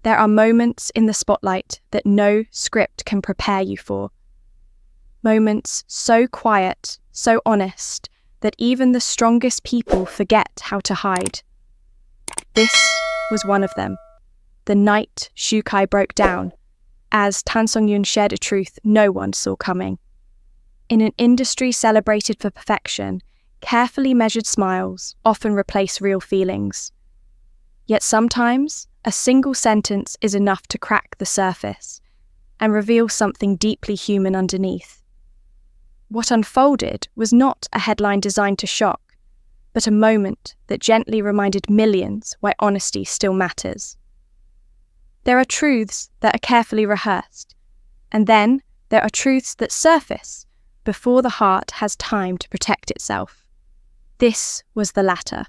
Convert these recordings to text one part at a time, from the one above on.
There are moments in the spotlight that no script can prepare you for. Moments so quiet, so honest, that even the strongest people forget how to hide. This was one of them. The night Shukai broke down, as Songyun shared a truth no one saw coming. In an industry celebrated for perfection, carefully measured smiles often replace real feelings. Yet sometimes, a single sentence is enough to crack the surface and reveal something deeply human underneath. What unfolded was not a headline designed to shock, but a moment that gently reminded millions why honesty still matters. There are truths that are carefully rehearsed, and then there are truths that surface before the heart has time to protect itself. This was the latter.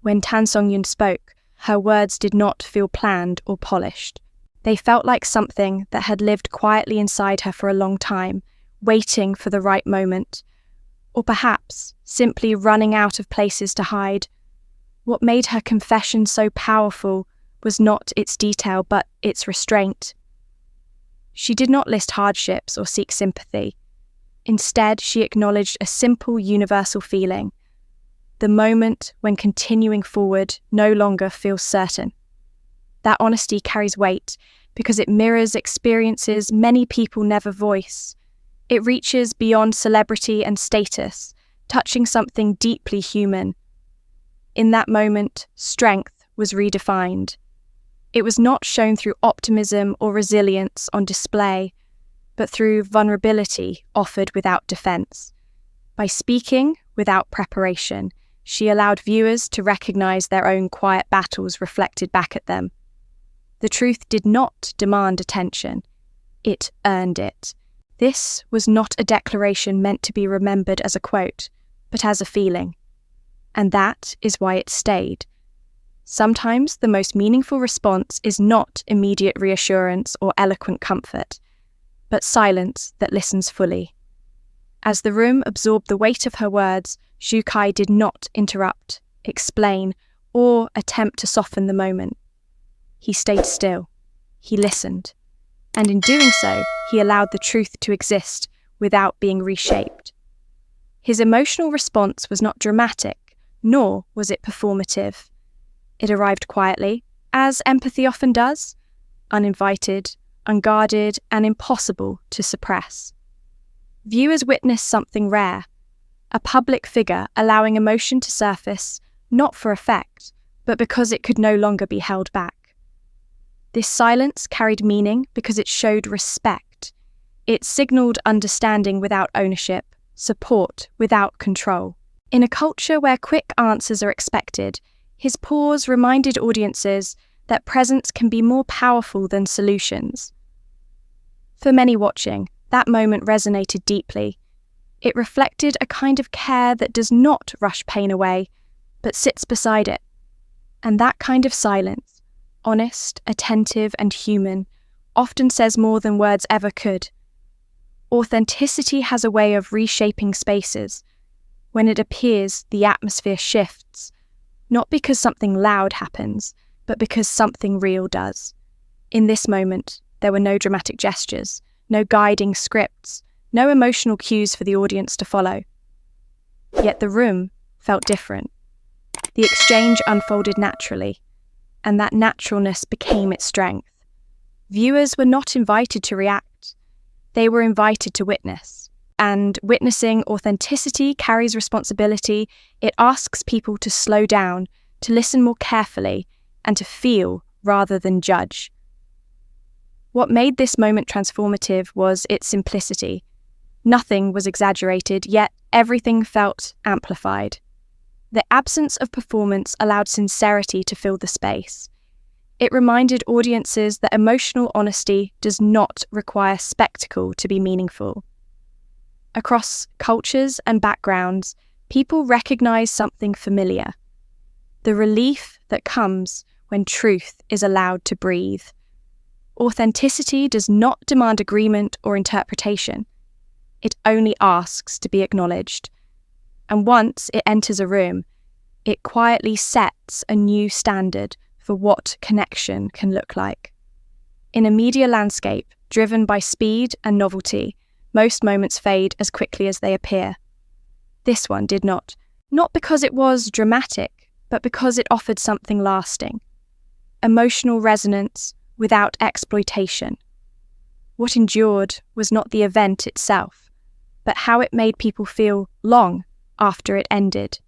When Songyun spoke, her words did not feel planned or polished. They felt like something that had lived quietly inside her for a long time, waiting for the right moment, or perhaps simply running out of places to hide. What made her confession so powerful was not its detail, but its restraint. She did not list hardships or seek sympathy. Instead, she acknowledged a simple universal feeling: the moment when continuing forward no longer feels certain. That honesty carries weight because it mirrors experiences many people never voice. It reaches beyond celebrity and status, touching something deeply human. In that moment, strength was redefined. It was not shown through optimism or resilience on display, but through vulnerability offered without defense. By speaking without preparation, she allowed viewers to recognize their own quiet battles reflected back at them. The truth did not demand attention. It earned it. This was not a declaration meant to be remembered as a quote, but as a feeling. And that is why it stayed. Sometimes the most meaningful response is not immediate reassurance or eloquent comfort, but silence that listens fully. As the room absorbed the weight of her words, Shukai did not interrupt, explain, or attempt to soften the moment. He stayed still. He listened. And in doing so, he allowed the truth to exist without being reshaped. His emotional response was not dramatic, nor was it performative. It arrived quietly, as empathy often does, uninvited, unguarded, and impossible to suppress. Viewers witnessed something rare, a public figure allowing emotion to surface, not for effect, but because it could no longer be held back. This silence carried meaning because it showed respect. It signaled understanding without ownership, support without control. In a culture where quick answers are expected, his pause reminded audiences that presence can be more powerful than solutions. For many watching, that moment resonated deeply. It reflected a kind of care that does not rush pain away, but sits beside it. And that kind of silence, honest, attentive, and human, often says more than words ever could. Authenticity has a way of reshaping spaces. When it appears, the atmosphere shifts, not because something loud happens, but because something real does. In this moment, there were no dramatic gestures, no guiding scripts, no emotional cues for the audience to follow. Yet the room felt different. The exchange unfolded naturally, and that naturalness became its strength. Viewers were not invited to react. They were invited to witness. And witnessing authenticity carries responsibility. It asks people to slow down, to listen more carefully, and to feel rather than judge. What made this moment transformative was its simplicity. Nothing was exaggerated, yet everything felt amplified. The absence of performance allowed sincerity to fill the space. It reminded audiences that emotional honesty does not require spectacle to be meaningful. Across cultures and backgrounds, people recognize something familiar: the relief that comes when truth is allowed to breathe. Authenticity does not demand agreement or interpretation. It only asks to be acknowledged. And once it enters a room, it quietly sets a new standard for what connection can look like. In a media landscape driven by speed and novelty, most moments fade as quickly as they appear. This one did not. Not because it was dramatic, but because it offered something lasting. Emotional resonance without exploitation. What endured was not the event itself, but how it made people feel long after it ended.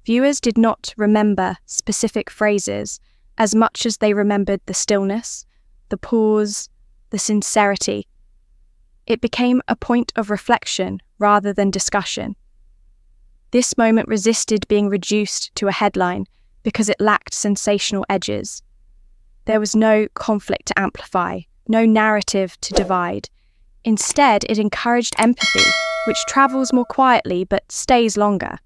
Viewers did not remember specific phrases as much as they remembered the stillness, the pause, the sincerity. It became a point of reflection rather than discussion. This moment resisted being reduced to a headline because it lacked sensational edges. There was no conflict to amplify, no narrative to divide. Instead, it encouraged empathy, which travels more quietly but stays longer.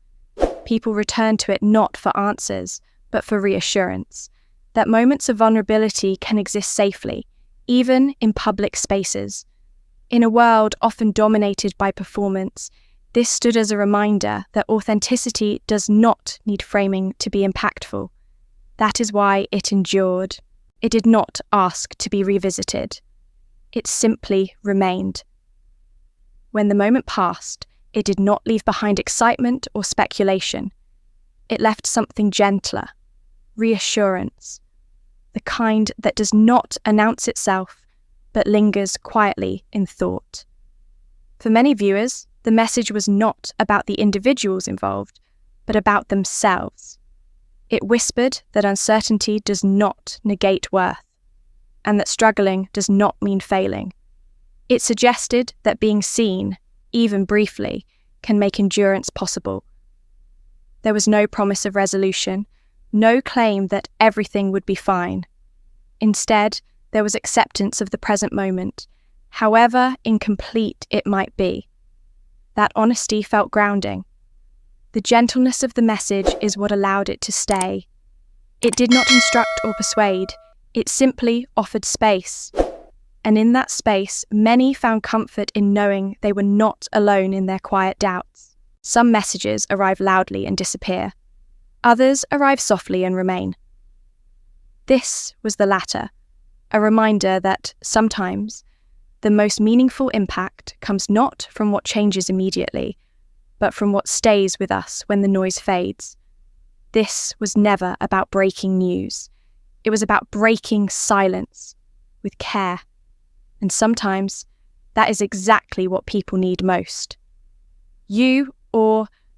People return to it not for answers, but for reassurance, that moments of vulnerability can exist safely, even in public spaces. In a world often dominated by performance, this stood as a reminder that authenticity does not need framing to be impactful. That is why it endured. It did not ask to be revisited. It simply remained. When the moment passed, it did not leave behind excitement or speculation. It left something gentler, reassurance, the kind that does not announce itself, but lingers quietly in thought. For many viewers, the message was not about the individuals involved, but about themselves. It whispered that uncertainty does not negate worth, and that struggling does not mean failing. It suggested that being seen, even briefly, can make endurance possible. There was no promise of resolution, no claim that everything would be fine. Instead, there was acceptance of the present moment, however incomplete it might be. That honesty felt grounding. The gentleness of the message is what allowed it to stay. It did not instruct or persuade, it simply offered space. And in that space, many found comfort in knowing they were not alone in their quiet doubts. Some messages arrive loudly and disappear. Others arrive softly and remain. This was the latter, a reminder that sometimes the most meaningful impact comes not from what changes immediately, but from what stays with us when the noise fades. This was never about breaking news. It was about breaking silence with care. And sometimes that is exactly what people need most.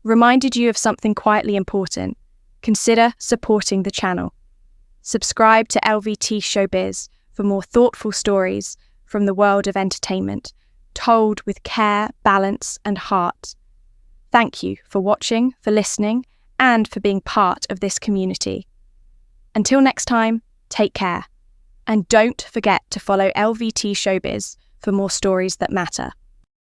Reminded you of something quietly important, consider supporting the channel. Subscribe to LVT Showbiz for more thoughtful stories from the world of entertainment, told with care, balance, and heart. Thank you for watching, for listening, and for being part of this community. Until next time, take care. And don't forget to follow LVT Showbiz for more stories that matter.